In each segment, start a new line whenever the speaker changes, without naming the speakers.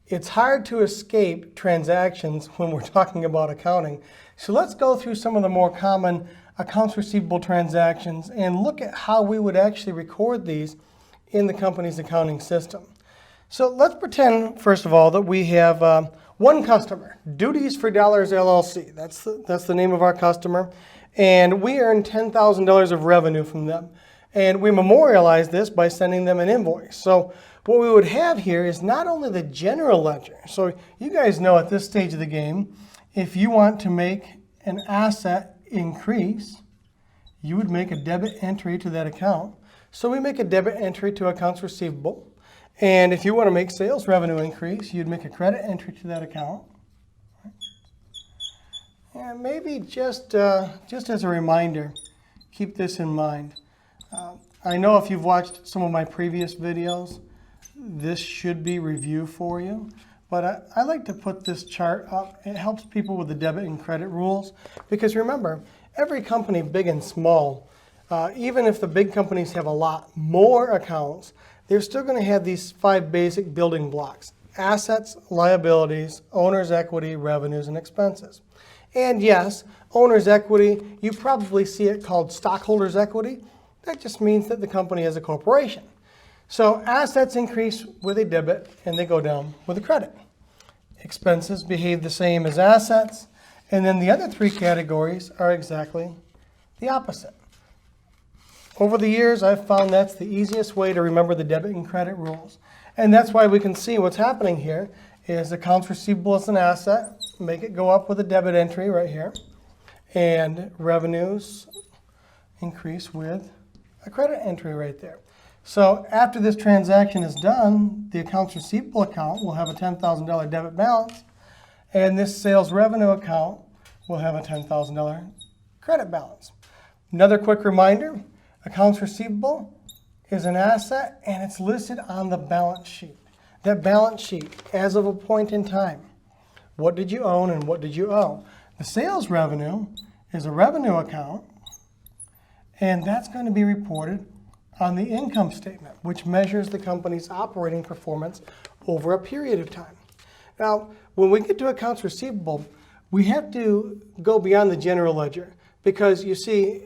it's hard to escape transactions when we're talking about accounting. So let's go through some of the more common accounts receivable transactions and look at how we would actually record these in the company's accounting system. So let's pretend, first of all, that we have one customer, Duties for Dollars LLC. That's the name of our customer. And we earn $10,000 of revenue from them. And we memorialize this by sending them an invoice. So what we would have here is not only the general ledger. So you guys know at this stage of the game, if you want to make an asset increase, you would make a debit entry to that account. So we make a debit entry to accounts receivable. And if you want to make sales revenue increase, you'd make a credit entry to that account. And maybe just as a reminder, keep this in mind. I know if you've watched some of my previous videos, this should be review for you. But I like to put this chart up. It helps people with the debit and credit rules. Because remember, every company, big and small, even if the big companies have a lot more accounts, they're still going to have these 5 basic building blocks: assets, liabilities, owner's equity, revenues, and expenses. And yes, owner's equity, you probably see it called stockholders' equity. That just means that the company is a corporation. So assets increase with a debit and they go down with a credit. Expenses behave the same as assets. And then the other 3 categories are exactly the opposite. Over the years, I've found that's the easiest way to remember the debit and credit rules. And that's why we can see what's happening here is accounts receivable is an asset. Make it go up with a debit entry right here. And revenues increase with a credit entry right there. So after this transaction is done, the accounts receivable account will have a $10,000 debit balance, and this sales revenue account will have a $10,000 credit balance. Another quick reminder, accounts receivable is an asset and it's listed on the balance sheet. That balance sheet, as of a point in time, what did you own and what did you owe? The sales revenue is a revenue account, and that's going to be reported on the income statement, which measures the company's operating performance over a period of time. Now, when we get to accounts receivable, we have to go beyond the general ledger because you see,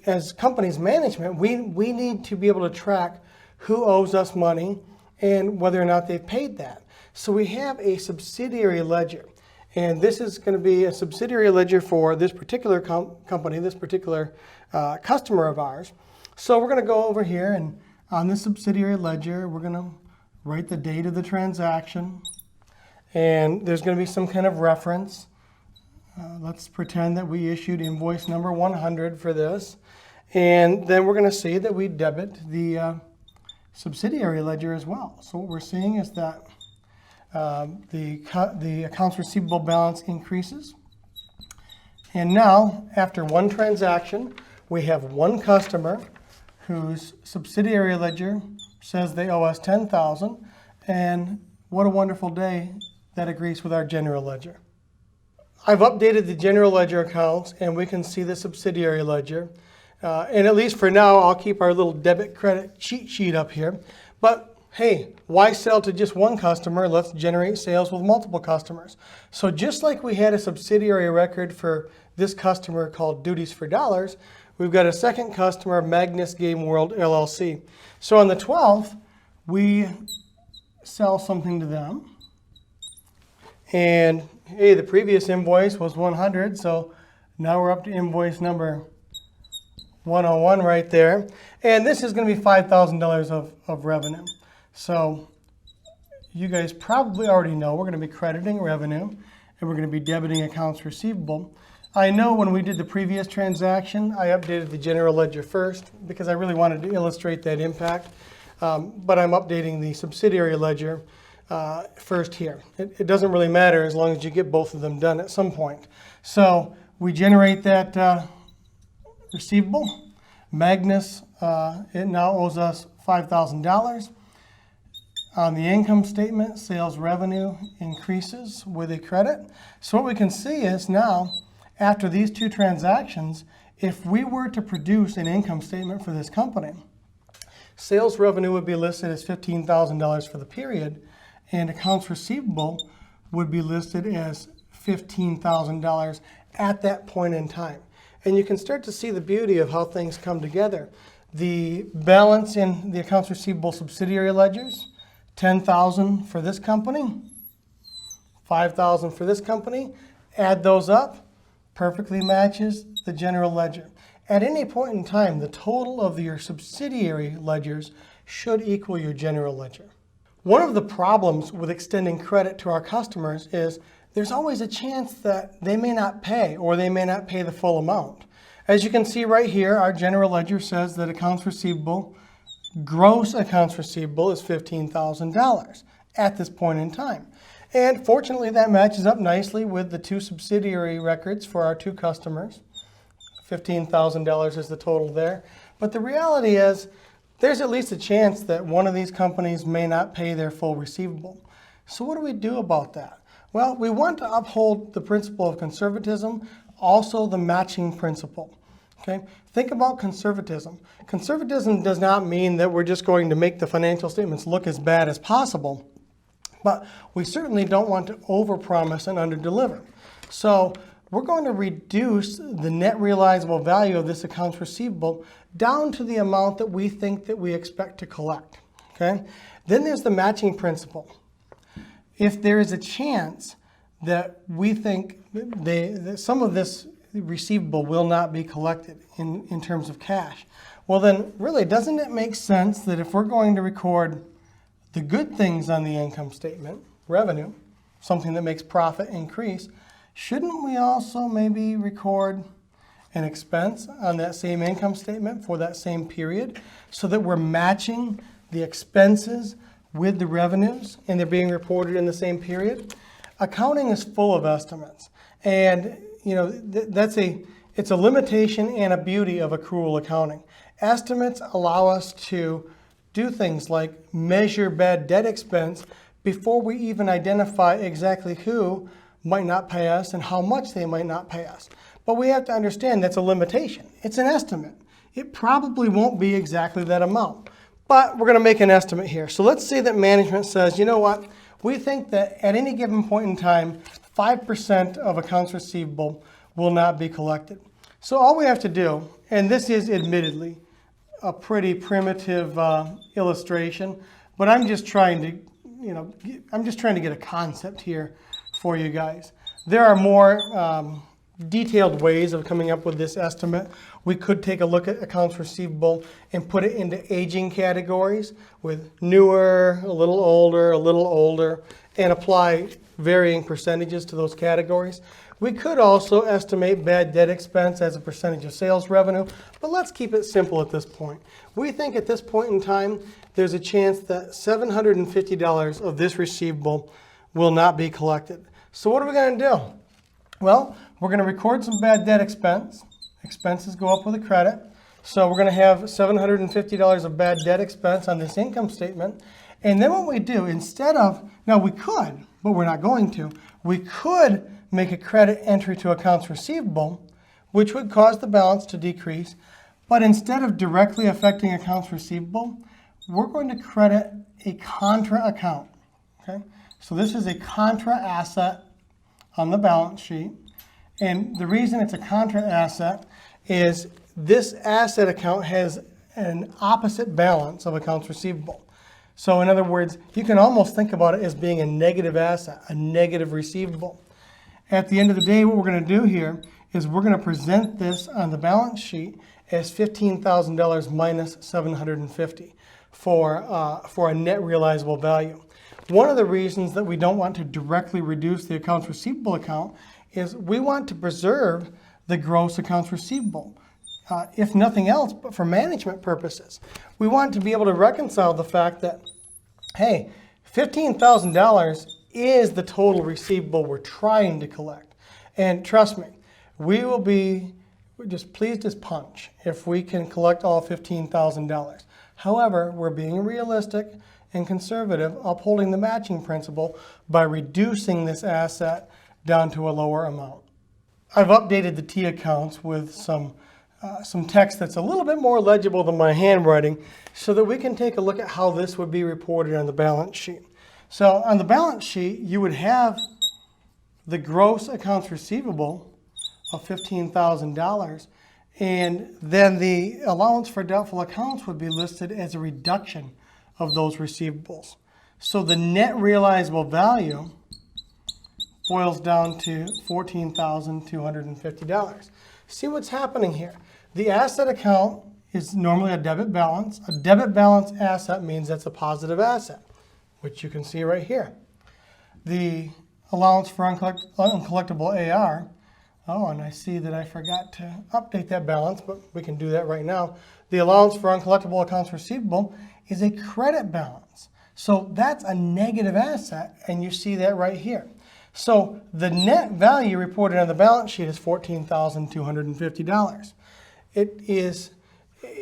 as companies management, we need to be able to track who owes us money and whether or not they've paid that. So we have a subsidiary ledger, and this is going to be a subsidiary ledger for this particular company, this particular customer of ours. So we're going to go over here, and on the subsidiary ledger, we're going to write the date of the transaction, and there's going to be some kind of reference. Let's pretend that we issued invoice number 100 for this, and then we're going to see that we debit the subsidiary ledger as well. So what we're seeing is that the accounts receivable balance increases, and now after one transaction, we have one customer whose subsidiary ledger says they owe us $10,000, and what a wonderful day that agrees with our general ledger. I've updated the general ledger accounts, and we can see the subsidiary ledger. And at least for now, I'll keep our little debit credit cheat sheet up here. But hey, why sell to just one customer? Let's generate sales with multiple customers. So just like we had a subsidiary record for this customer called Duties for Dollars, we've got a second customer, Magnus Game World LLC. So on the 12th, we sell something to them. And hey, the previous invoice was 100, so now we're up to invoice number 101 right there. And this is going to be $5,000 of revenue. So you guys probably already know we're going to be crediting revenue and we're going to be debiting accounts receivable. I know when we did the previous transaction, I updated the general ledger first because I really wanted to illustrate that impact. But I'm updating the subsidiary ledger first here. It doesn't really matter as long as you get both of them done at some point. So we generate that receivable. Magnus, it now owes us $5,000. On the income statement, sales revenue increases with a credit. So what we can see is now, after these two transactions, if we were to produce an income statement for this company, sales revenue would be listed as $15,000 for the period, and accounts receivable would be listed as $15,000 at that point in time. And you can start to see the beauty of how things come together. The balance in the accounts receivable subsidiary ledgers, $10,000 for this company, $5,000 for this company. Add those up, perfectly matches the general ledger. At any point in time, the total of your subsidiary ledgers should equal your general ledger. One of the problems with extending credit to our customers is there's always a chance that they may not pay, or they may not pay the full amount. As you can see right here, our general ledger says that accounts receivable, gross accounts receivable is $15,000 at this point in time. And fortunately, that matches up nicely with the two subsidiary records for our two customers. $15,000 is the total there. But the reality is, there's at least a chance that one of these companies may not pay their full receivable. So what do we do about that? Well, we want to uphold the principle of conservatism, also the matching principle. Okay? Think about conservatism. Conservatism does not mean that we're just going to make the financial statements look as bad as possible, but we certainly don't want to overpromise and underdeliver. So we're going to reduce the net realizable value of this accounts receivable down to the amount that we think that we expect to collect. Okay? Then there's the matching principle. If there is a chance that we think that some of this receivable will not be collected in terms of cash, well then really doesn't it make sense that if we're going to record the good things on the income statement, revenue, something that makes profit increase, shouldn't we also maybe record an expense on that same income statement for that same period so that we're matching the expenses with the revenues and they're being reported in the same period? Accounting is full of estimates, and you know it's a limitation and a beauty of accrual accounting. Estimates allow us to do things like measure bad debt expense before we even identify exactly who might not pay us and how much they might not pay us. But we have to understand that's a limitation. It's an estimate. It probably won't be exactly that amount, but we're going to make an estimate here. So let's say that management says, you know what, we think that at any given point in time, 5% of accounts receivable will not be collected. So all we have to do, and this is admittedly a pretty primitive illustration, but I'm just trying to get a concept here for you guys. There are more detailed ways of coming up with this estimate. We could take a look at accounts receivable and put it into aging categories with newer, a little older, and apply varying percentages to those categories. We could also estimate bad debt expense as a percentage of sales revenue, but let's keep it simple at this point. We think at this point in time, there's a chance that $750 of this receivable will not be collected. So what are we going to do? Well, we're going to record some bad debt expense. Expenses go up with a credit. So we're going to have $750 of bad debt expense on this income statement. And then what we do, now we could, but we're not going to, we could make a credit entry to accounts receivable, which would cause the balance to decrease. But instead of directly affecting accounts receivable, we're going to credit a contra account. Okay? So this is a contra asset on the balance sheet. And the reason it's a contra asset is this asset account has an opposite balance of accounts receivable. So in other words, you can almost think about it as being a negative asset, a negative receivable. At the end of the day, what we're going to do here is we're going to present this on the balance sheet as $15,000 minus $750 for a net realizable value. One of the reasons that we don't want to directly reduce the accounts receivable account is we want to preserve the gross accounts receivable. If nothing else, but for management purposes. We want to be able to reconcile the fact that, hey, $15,000 is the total receivable we're trying to collect. And trust me, we will be just pleased as punch if we can collect all $15,000. However, we're being realistic and conservative, upholding the matching principle by reducing this asset down to a lower amount. I've updated the T accounts with some text that's a little bit more legible than my handwriting so that we can take a look at how this would be reported on the balance sheet. So on the balance sheet, you would have the gross accounts receivable of $15,000, and then the allowance for doubtful accounts would be listed as a reduction of those receivables. So the net realizable value boils down to $14,250. See what's happening here? The asset account is normally a debit balance. A debit balance asset means that's a positive asset, which you can see right here. The allowance for uncollectible AR, oh, and I see that I forgot to update that balance, but we can do that right now. The allowance for uncollectible accounts receivable is a credit balance. So that's a negative asset, and you see that right here. So the net value reported on the balance sheet is $14,250.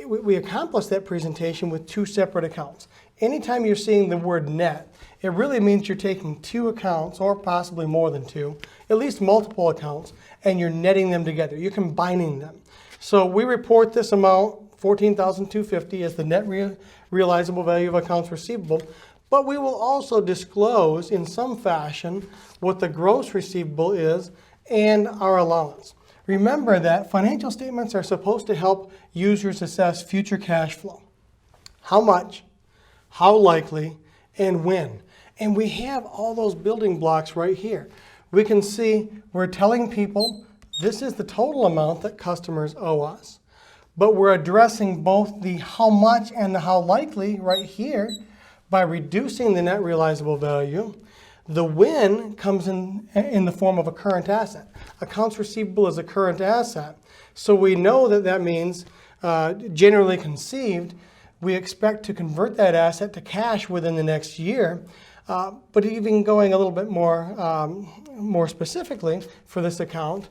We accomplished that presentation with two separate accounts. Anytime you're seeing the word net, it really means you're taking two accounts, or possibly more than two, at least multiple accounts, and you're netting them together. You're combining them. So we report this amount, $14,250, as the net realizable value of accounts receivable, but we will also disclose in some fashion what the gross receivable is and our allowance. Remember that financial statements are supposed to help users assess future cash flow. How much, how likely, and when. And we have all those building blocks right here. We can see we're telling people this is the total amount that customers owe us, but we're addressing both the how much and the how likely right here by reducing the net realizable value. The when comes in the form of a current asset. Accounts receivable is a current asset. So we know that that means, generally conceived, we expect to convert that asset to cash within the next year. But even going a little bit more specifically for this account,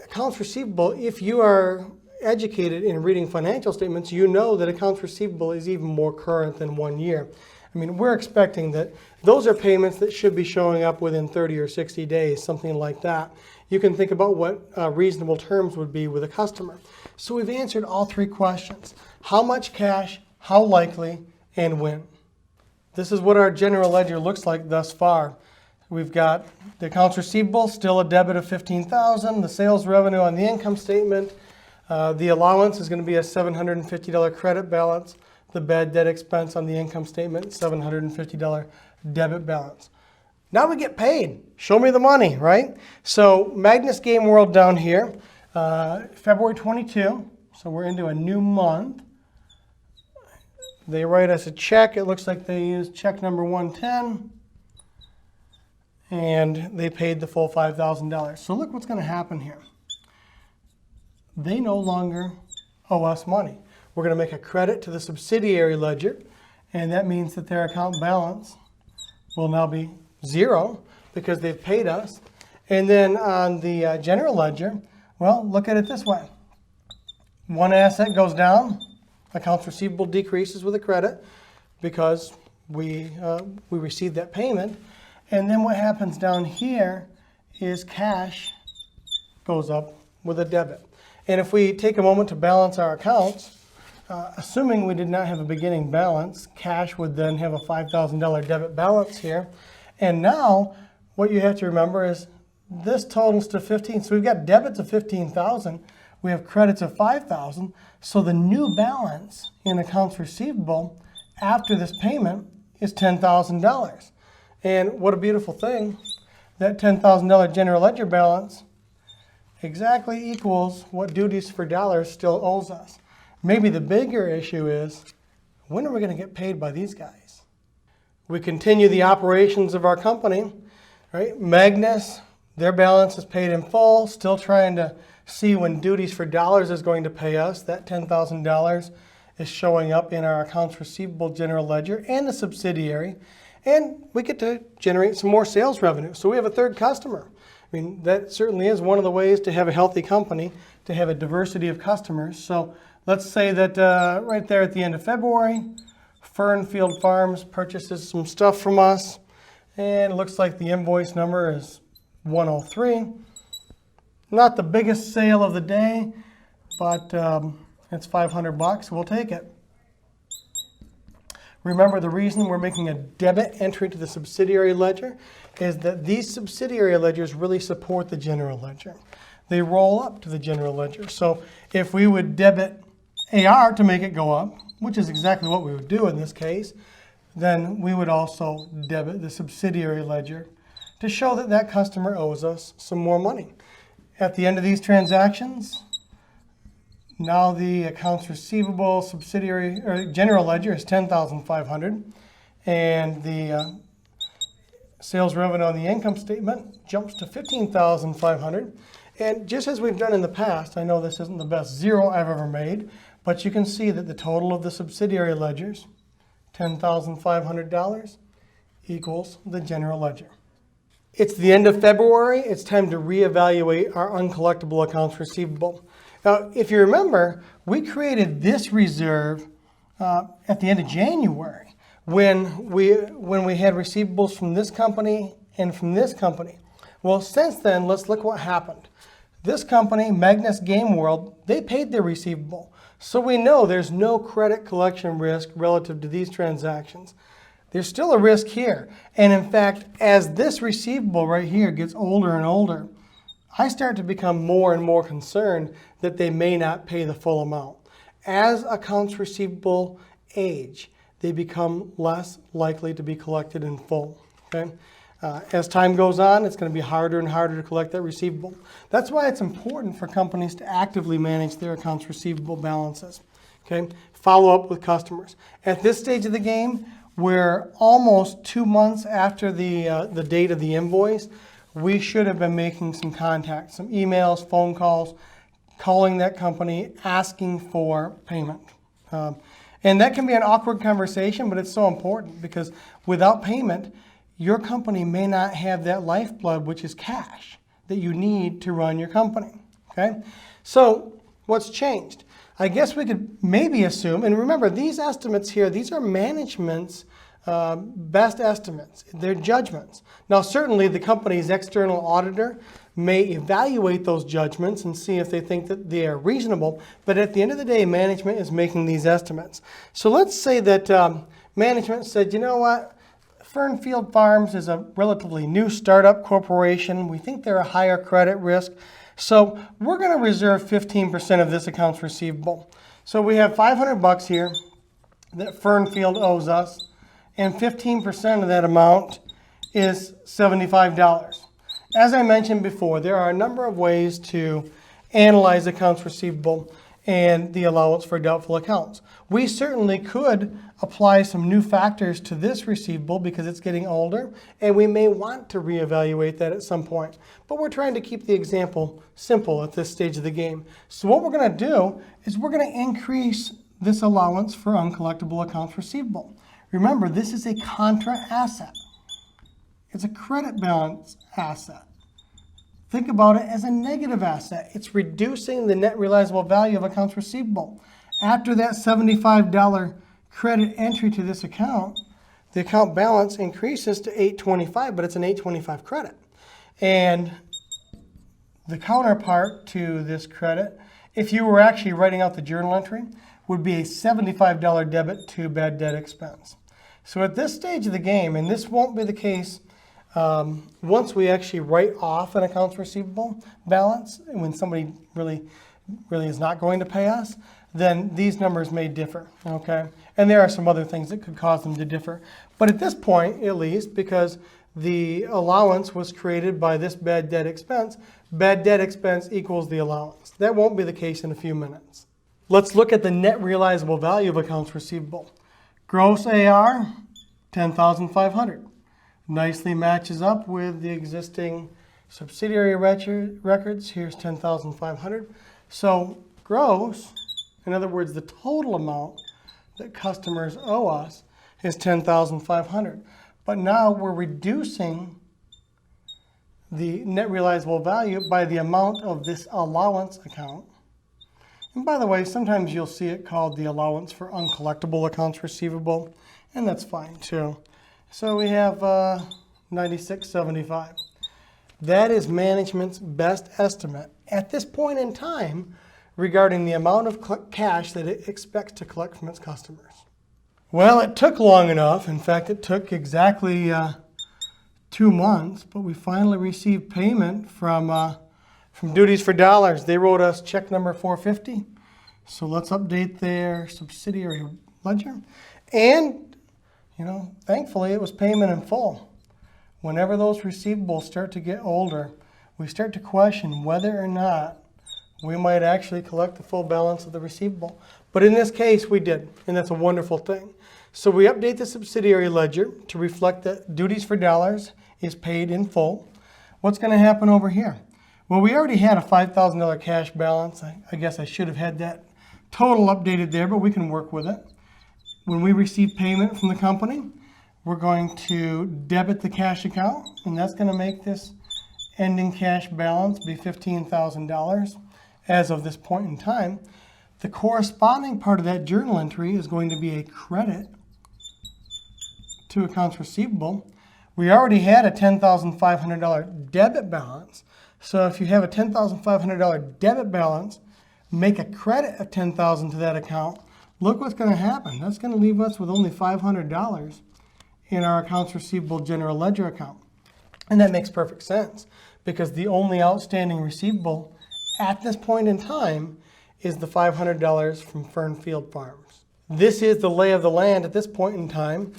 accounts receivable, if you are educated in reading financial statements, you know that accounts receivable is even more current than 1 year. I mean, we're expecting that those are payments that should be showing up within 30 or 60 days, something like that. You can think about what reasonable terms would be with a customer. So we've answered all three questions. How much cash, how likely, and when. This is what our general ledger looks like thus far. We've got the accounts receivable, still a debit of $15,000, the sales revenue on the income statement. The allowance is going to be a $750 credit balance. The bad debt expense on the income statement, $750 debit balance. Now we get paid. Show me the money, right? So Magnus Game World down here, February 22, so we're into a new month. They write us a check. It looks like they used check number 110, and they paid the full $5,000. So look what's going to happen here. They no longer owe us money. We're going to make a credit to the subsidiary ledger, and that means that their account balance will now be zero because they've paid us. And then on the general ledger, well, look at it this way. One asset goes down, accounts receivable decreases with a credit because we received that payment. And then what happens down here is cash goes up with a debit. And if we take a moment to balance our accounts, assuming we did not have a beginning balance, cash would then have a $5,000 debit balance here. And now what you have to remember is this totals to 15. So we've got debits of 15,000. We have credits of 5,000. So the new balance in accounts receivable after this payment is $10,000. And what a beautiful thing. That $10,000 general ledger balance exactly equals what duties for dollars still owes us. Maybe the bigger issue is, when are we going to get paid by these guys? We continue the operations of our company, right? Magnus, their balance is paid in full, still trying to see when duties for dollars is going to pay us. That $10,000 is showing up in our accounts receivable general ledger and the subsidiary. And we get to generate some more sales revenue. So we have a third customer. I mean, that certainly is one of the ways to have a healthy company, to have a diversity of customers. So let's say that right there at the end of February, Fernfield Farms purchases some stuff from us, and it looks like the invoice number is 103. Not the biggest sale of the day, but it's $500. We'll take it. Remember, the reason we're making a debit entry to the subsidiary ledger is that these subsidiary ledgers really support the general ledger. They roll up to the general ledger. So if we would debit AR to make it go up, which is exactly what we would do in this case, then we would also debit the subsidiary ledger to show that that customer owes us some more money. At the end of these transactions, now the accounts receivable subsidiary or general ledger is $10,500, and the sales revenue on the income statement jumps to $15,500. And just as we've done in the past, I know this isn't the best zero I've ever made, but you can see that the total of the subsidiary ledgers, $10,500, equals the general ledger. It's the end of February. It's time to reevaluate our uncollectible accounts receivable. Now, if you remember, we created this reserve at the end of January when we had receivables from this company and from this company. Well, since then, let's look what happened. This company, Magnus Game World, they paid their receivable. So we know there's no credit collection risk relative to these transactions. There's still a risk here. And in fact, as this receivable right here gets older and older, I start to become more and more concerned that they may not pay the full amount. As accounts receivable age, they become less likely to be collected in full. Okay? As time goes on, it's going to be harder and harder to collect that receivable. That's why it's important for companies to actively manage their accounts receivable balances. Okay? Follow up with customers. At this stage of the game, we're almost 2 months after the date of the invoice. We should have been making some contacts, some emails, phone calls, calling that company, asking for payment. And that can be an awkward conversation, but it's so important because without payment, your company may not have that lifeblood, which is cash, that you need to run your company. Okay? So what's changed? I guess we could maybe assume, and remember, these estimates here, these are management's best estimates. They're judgments. Now, certainly the company's external auditor may evaluate those judgments and see if they think that they are reasonable, but at the end of the day, management is making these estimates. So let's say that management said, you know what, Fernfield Farms is a relatively new startup corporation. We think they're a higher credit risk. So we're going to reserve 15% of this accounts receivable. So we have $500 here that Fernfield owes us, and 15% of that amount is $75. As I mentioned before, there are a number of ways to analyze accounts receivable and the allowance for doubtful accounts. We certainly could apply some new factors to this receivable because it's getting older, and we may want to reevaluate that at some point. But we're trying to keep the example simple at this stage of the game. So what we're going to do is we're going to increase this allowance for uncollectible accounts receivable. Remember, this is a contra asset. It's a credit balance asset. Think about it as a negative asset. It's reducing the net realizable value of accounts receivable. After that $75 credit entry to this account, the account balance increases to $825, but it's an $825 credit. And the counterpart to this credit, if you were actually writing out the journal entry, would be a $75 debit to bad debt expense. So at this stage of the game, and this won't be the case once we actually write off an accounts receivable balance, when somebody really is not going to pay us, then these numbers may differ, okay? And there are some other things that could cause them to differ. But at this point, at least, because the allowance was created by this bad debt expense equals the allowance. That won't be the case in a few minutes. Let's look at the net realizable value of accounts receivable. Gross AR, $10,500. Nicely matches up with the existing subsidiary records. Here's $10,500. So gross, in other words, the total amount that customers owe us is $10,500. But now we're reducing the net realizable value by the amount of this allowance account. And by the way, sometimes you'll see it called the allowance for uncollectible accounts receivable, and that's fine too. So we have $96.75. That is management's best estimate at this point in time regarding the amount of cash that it expects to collect from its customers. Well, it took long enough. In fact, it took exactly 2 months, but we finally received payment from Duties for Dollars. They wrote us check number 450. So let's update their subsidiary ledger. And, thankfully it was payment in full. Whenever those receivables start to get older, we start to question whether or not we might actually collect the full balance of the receivable. But in this case, we did, and that's a wonderful thing. So we update the subsidiary ledger to reflect that Duties for Dollars is paid in full. What's going to happen over here? Well, we already had a $5,000 cash balance. I guess I should have had that total updated there, but we can work with it. When we receive payment from the company, we're going to debit the cash account, and that's going to make this ending cash balance be $15,000 as of this point in time. The corresponding part of that journal entry is going to be a credit to accounts receivable. We already had a $10,500 debit balance. So if you have a $10,500 debit balance, make a credit of $10,000 to that account, look what's going to happen. That's going to leave us with only $500 in our accounts receivable general ledger account. And that makes perfect sense because the only outstanding receivable at this point in time is the $500 from Fernfield Farms. This is the lay of the land at this point in time.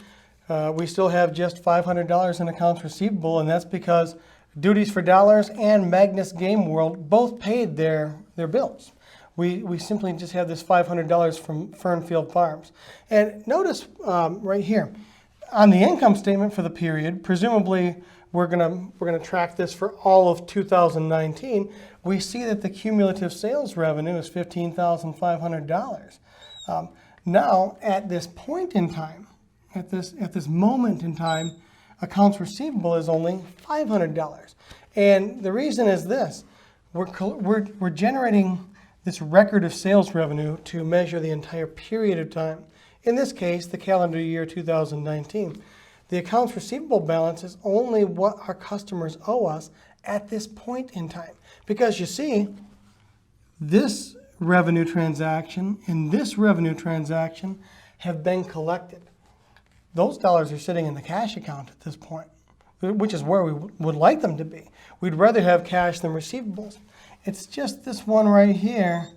We still have just $500 in accounts receivable, and that's because Duties for Dollars and Magnus Game World both paid their bills. We simply just have this $500 from Fernfield Farms. And notice right here, on the income statement for the period, presumably we're gonna track this for all of 2019. We see that the cumulative sales revenue is $15,500. Now, at this point in time, at this moment in time, accounts receivable is only $500. And the reason is this: we're generating this record of sales revenue to measure the entire period of time. In this case, the calendar year 2019. The accounts receivable balance is only what our customers owe us at this point in time. Because you see, this revenue transaction and this revenue transaction have been collected. Those dollars are sitting in the cash account at this point, which is where we would like them to be. We'd rather have cash than receivables. It's just this one right here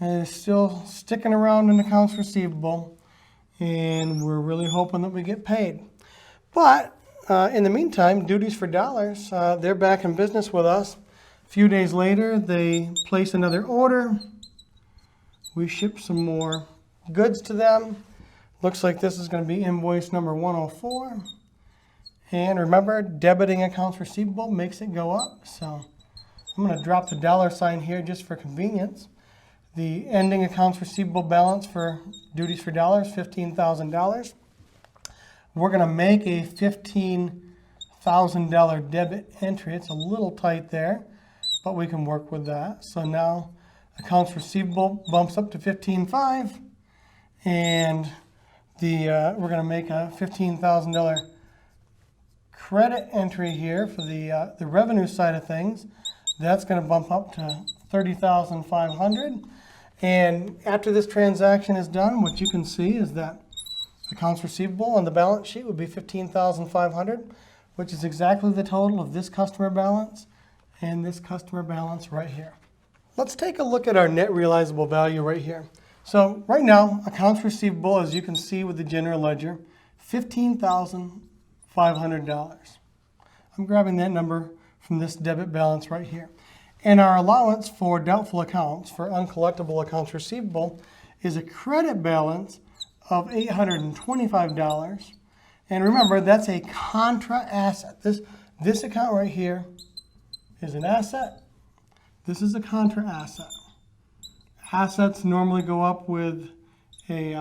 is still sticking around in accounts receivable, and we're really hoping that we get paid. But in the meantime, Duties for Dollars, they're back in business with us. A few days later, they place another order. We ship some more goods to them. Looks like this is going to be invoice number 104. And remember, debiting accounts receivable makes it go up. So I'm going to drop the $ here just for convenience. The ending accounts receivable balance for Duties for Dollars, $15,000. We're going to make a $15,000 debit entry. It's a little tight there, but we can work with that. So now accounts receivable bumps up to $15,500, and we're going to make a $15,000 credit entry here for the revenue side of things. That's going to bump up to $30,500. And after this transaction is done, what you can see is that accounts receivable on the balance sheet would be $15,500, which is exactly the total of this customer balance and this customer balance right here. Let's take a look at our net realizable value right here. So right now, accounts receivable, as you can see with the general ledger, $15,500. I'm grabbing that number from this debit balance right here. And our allowance for doubtful accounts, for uncollectible accounts receivable, is a credit balance of $825. And remember, that's a contra asset. This account right here is an asset. This is a contra asset. Assets normally go up with a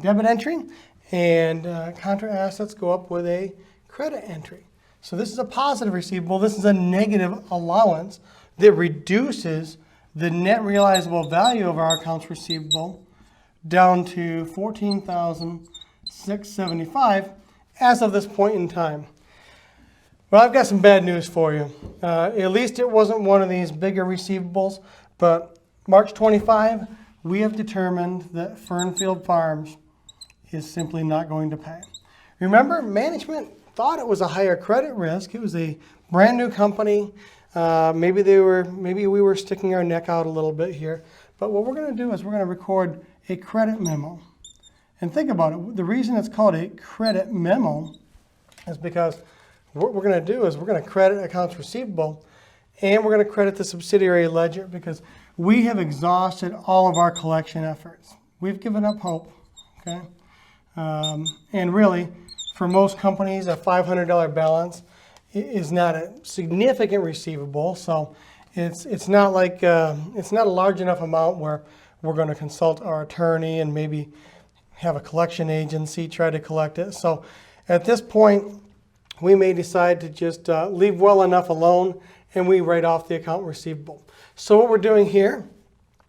debit entry, and contra assets go up with a credit entry. So this is a positive receivable. This is a negative allowance that reduces the net realizable value of our accounts receivable down to $14,675 as of this point in time. Well, I've got some bad news for you. At least it wasn't one of these bigger receivables, but March 25, we have determined that Fernfield Farms is simply not going to pay. Remember, management thought it was a higher credit risk. It was a brand new company. Maybe we were sticking our neck out a little bit here. But what we're going to do is we're going to record a credit memo. And think about it. The reason it's called a credit memo is because what we're going to do is we're going to credit accounts receivable and we're going to credit the subsidiary ledger because we have exhausted all of our collection efforts. We've given up hope, okay? And really, for most companies, a $500 balance is not a significant receivable. So it's not like it's not a large enough amount where we're going to consult our attorney and maybe have a collection agency try to collect it. So at this point, we may decide to just leave well enough alone and we write off the account receivable. So what we're doing here,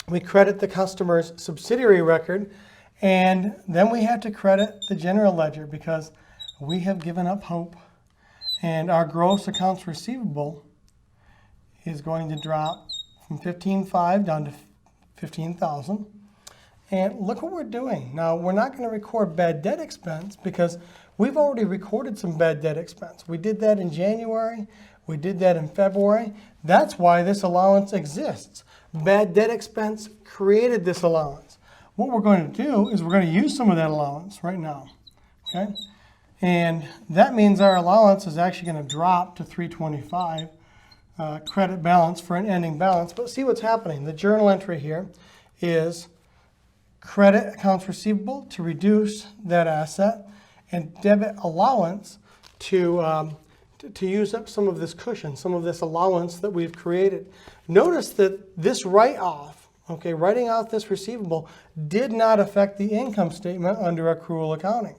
we credit the customer's subsidiary record and then we have to credit the general ledger because we have given up hope and our gross accounts receivable is going to drop from $15,500 down to $15,000. And look what we're doing. Now, we're not going to record bad debt expense because we've already recorded some bad debt expense. We did that in January. We did that in February. That's why this allowance exists. Bad debt expense created this allowance. What we're going to do is we're going to use some of that allowance right now. Okay? And that means our allowance is actually going to drop to $325 credit balance for an ending balance. But see what's happening. The journal entry here is credit accounts receivable to reduce that asset and debit allowance to use up some of this cushion, some of this allowance that we've created. Notice that this write-off, okay, writing off this receivable did not affect the income statement under accrual accounting.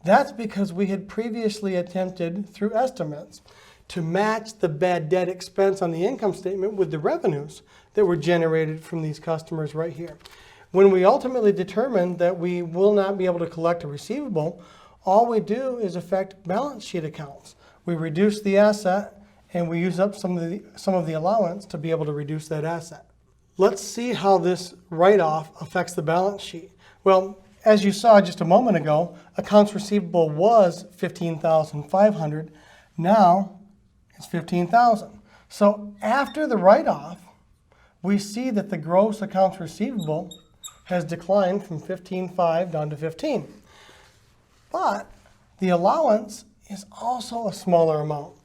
That's because we had previously attempted through estimates to match the bad debt expense on the income statement with the revenues that were generated from these customers right here. When we ultimately determine that we will not be able to collect a receivable, all we do is affect balance sheet accounts. We reduce the asset and we use up some of the allowance to be able to reduce that asset. Let's see how this write-off affects the balance sheet. Well, as you saw just a moment ago, accounts receivable was $15,500. Now it's $15,000. So after the write-off, we see that the gross accounts receivable has declined from $15,500 down to $15,000. But the allowance is also a smaller amount.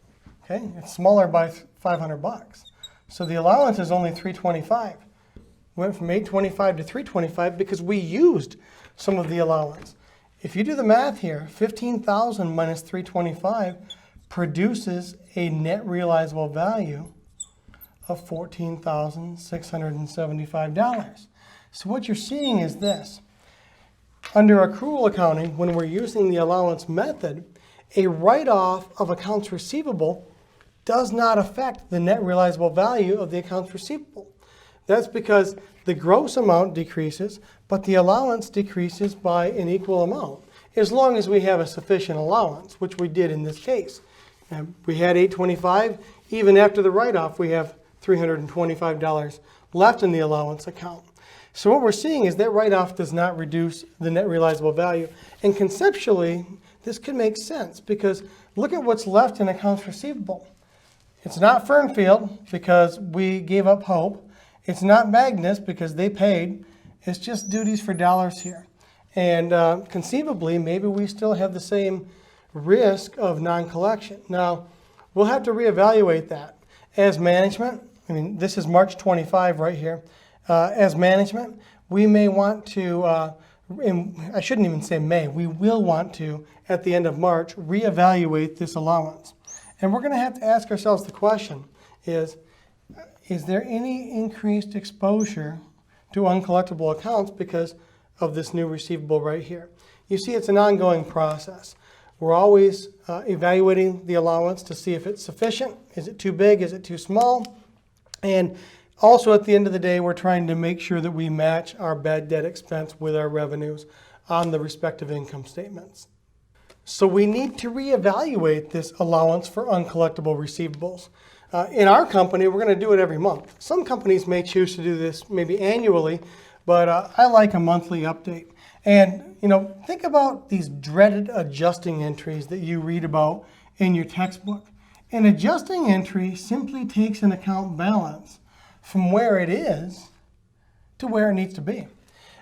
Okay, it's smaller by $500. So the allowance is only $325. Went from $825 to $325 because we used some of the allowance. If you do the math here, $15,000 minus $325 produces a net realizable value of $14,675. So what you're seeing is this. Under accrual accounting, when we're using the allowance method, a write-off of accounts receivable does not affect the net realizable value of the accounts receivable. That's because the gross amount decreases, but the allowance decreases by an equal amount, as long as we have a sufficient allowance, which we did in this case. And we had $825. Even after the write-off, we have $325 left in the allowance account. So what we're seeing is that write-off does not reduce the net realizable value. And conceptually, this could make sense because look at what's left in accounts receivable. It's not Fernfield because we gave up hope. It's not Magnus because they paid. It's just duties for dollars here. And conceivably, maybe we still have the same risk of non-collection. Now, we'll have to reevaluate that. As management, I mean, this is March 25 right here. As management, we may want to, I shouldn't even say may, we will want to, at the end of March, reevaluate this allowance. And we're going to have to ask ourselves the question, is there any increased exposure to uncollectible accounts because of this new receivable right here? You see, it's an ongoing process. We're always evaluating the allowance to see if it's sufficient. Is it too big? Is it too small? And also, at the end of the day, we're trying to make sure that we match our bad debt expense with our revenues on the respective income statements. So we need to reevaluate this allowance for uncollectible receivables. In our company, we're going to do it every month. Some companies may choose to do this maybe annually, but I like a monthly update. And, think about these dreaded adjusting entries that you read about in your textbook. An adjusting entry simply takes an account balance from where it is to where it needs to be.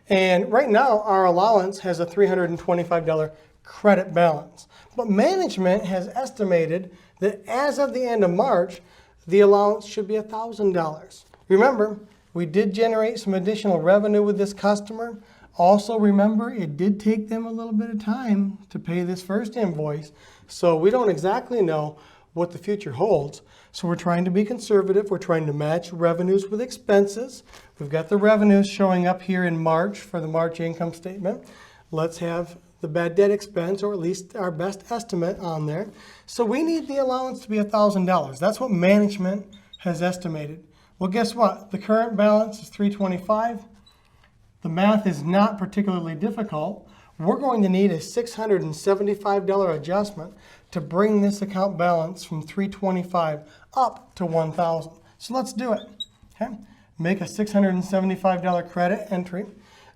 And right now, our allowance has a $325 credit balance. But management has estimated that as of the end of March, the allowance should be $1,000. Remember, we did generate some additional revenue with this customer. Also remember, it did take them a little bit of time to pay this first invoice, so we don't exactly know what the future holds. So we're trying to be conservative. We're trying to match revenues with expenses. We've got the revenues showing up here in March for the March income statement. Let's have the bad debt expense, or at least our best estimate, on there. So we need the allowance to be $1,000. That's what management has estimated. Well, guess what? The current balance is $325. The math is not particularly difficult. We're going to need a $675 adjustment to bring this account balance from $325 up to $1,000. So let's do it. Okay? Make a $675 credit entry.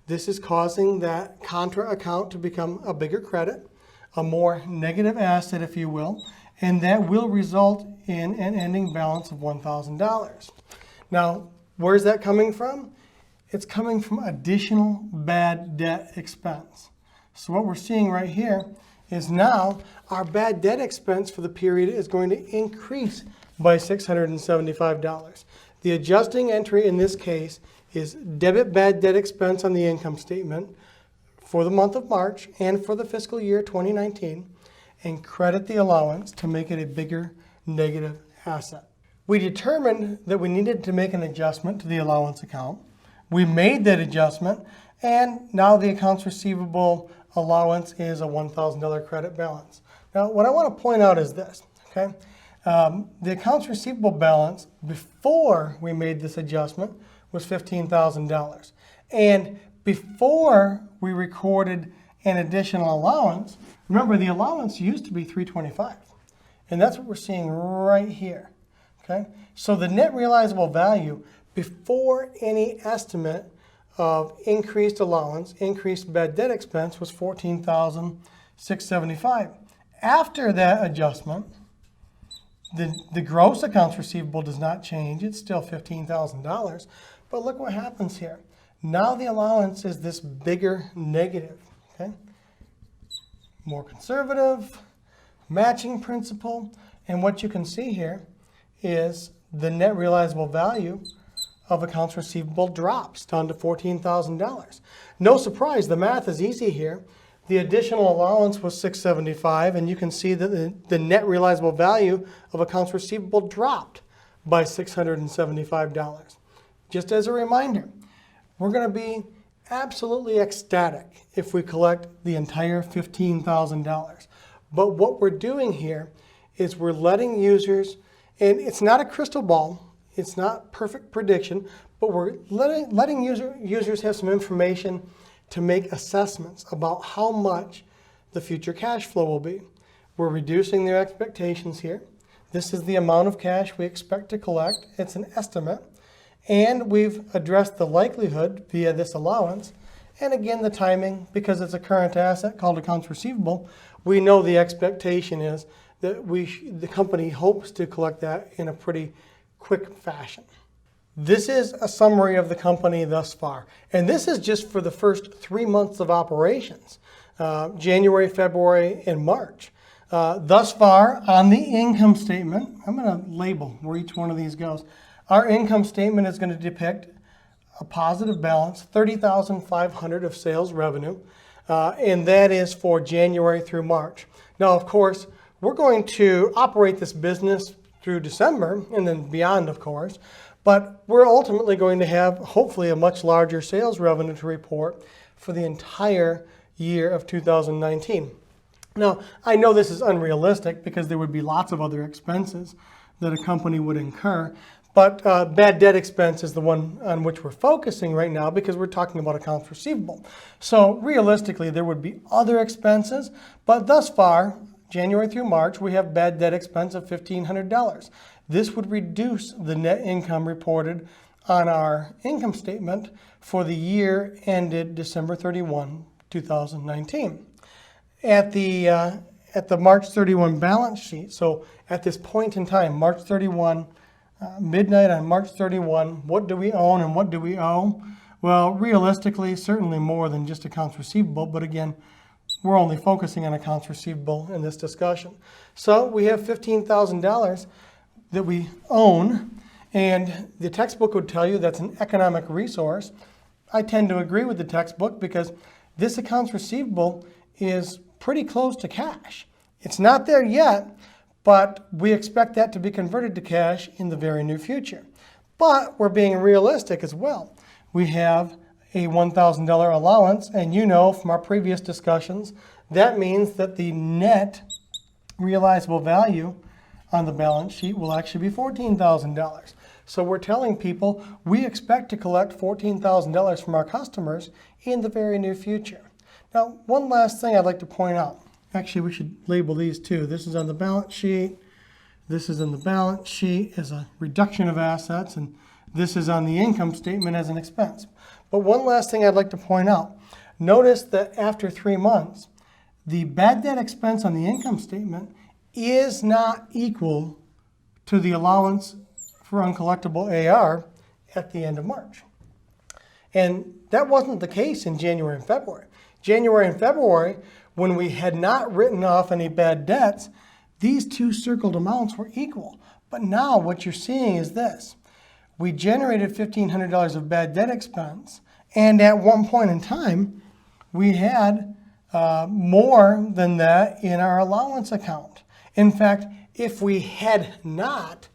This is causing that contra account to become a bigger credit, a more negative asset, if you will, and that will result in an ending balance of $1,000. Now, where's that coming from? It's coming from additional bad debt expense. So what we're seeing right here is now our bad debt expense for the period is going to increase by $675. The adjusting entry in this case is debit bad debt expense on the income statement for the month of March and for the fiscal year 2019, and credit the allowance to make it a bigger negative asset. We determined that we needed to make an adjustment to the allowance account. We made that adjustment, and now the accounts receivable allowance is a $1,000 credit balance. Now, what I want to point out is this, okay? The accounts receivable balance before we made this adjustment was $15,000. And before we recorded an additional allowance, remember the allowance used to be $325. And that's what we're seeing right here, okay? So the net realizable value before any estimate of increased allowance, increased bad debt expense, was $14,675. After that adjustment, the gross accounts receivable does not change. It's still $15,000. But look what happens here. Now the allowance is this bigger negative. Okay? More conservative, matching principle. And what you can see here is the net realizable value of accounts receivable drops down to $14,000. No surprise, the math is easy here. The additional allowance was $675, and you can see that the net realizable value of accounts receivable dropped by $675. Just as a reminder, we're going to be absolutely ecstatic if we collect the entire $15,000. But what we're doing here is we're letting users, and it's not a crystal ball, it's not perfect prediction, but we're letting users have some information to make assessments about how much the future cash flow will be. We're reducing their expectations here. This is the amount of cash we expect to collect. It's an estimate. And we've addressed the likelihood via this allowance. And again, the timing, because it's a current asset called accounts receivable, we know the expectation is that the company hopes to collect that in a pretty quick fashion. This is a summary of the company thus far. And this is just for the first 3 months of operations, January, February, and March. Thus far, on the income statement, I'm going to label where each one of these goes. Our income statement is going to depict a positive balance, $30,500 of sales revenue, and that is for January through March. Now, of course, we're going to operate this business through December and then beyond, of course, but we're ultimately going to have, hopefully, a much larger sales revenue to report for the entire year of 2019. Now, I know this is unrealistic because there would be lots of other expenses that a company would incur, but bad debt expense is the one on which we're focusing right now because we're talking about accounts receivable. So realistically, there would be other expenses, but thus far, January through March, we have bad debt expense of $1,500. This would reduce the net income reported on our income statement for the year ended December 31, 2019. At the March 31 balance sheet, so at this point in time, March 31, midnight on March 31, what do we own and what do we owe? Well, realistically, certainly more than just accounts receivable, but again, we're only focusing on accounts receivable in this discussion. So we have $15,000 that we own, and the textbook would tell you that's an economic resource. I tend to agree with the textbook because this accounts receivable is pretty close to cash. It's not there yet, but we expect that to be converted to cash in the very near future. But we're being realistic as well. We have a $1,000 allowance, and you know from our previous discussions, that means that the net realizable value on the balance sheet will actually be $14,000. So we're telling people we expect to collect $14,000 from our customers in the very near future. Now, one last thing I'd like to point out. Actually, we should label these too. This is on the balance sheet. This is on the balance sheet as a reduction of assets, and this is on the income statement as an expense. But one last thing I'd like to point out. Notice that after 3 months, the bad debt expense on the income statement is not equal to the allowance for uncollectible AR at the end of March. And that wasn't the case in January and February. January and February, when we had not written off any bad debts, these two circled amounts were equal. But now what you're seeing is this. We generated $1,500 of bad debt expense, and at one point in time, we had more than that in our allowance account. In fact, if we had not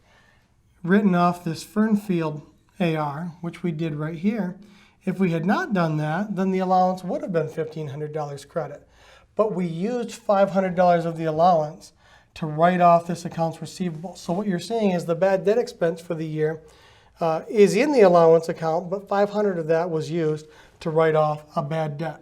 written off this Fernfield AR, which we did right here, if we had not done that, then the allowance would have been $1,500 credit. But we used $500 of the allowance to write off this accounts receivable. So what you're seeing is the bad debt expense for the year is in the allowance account, but $500 of that was used to write off a bad debt.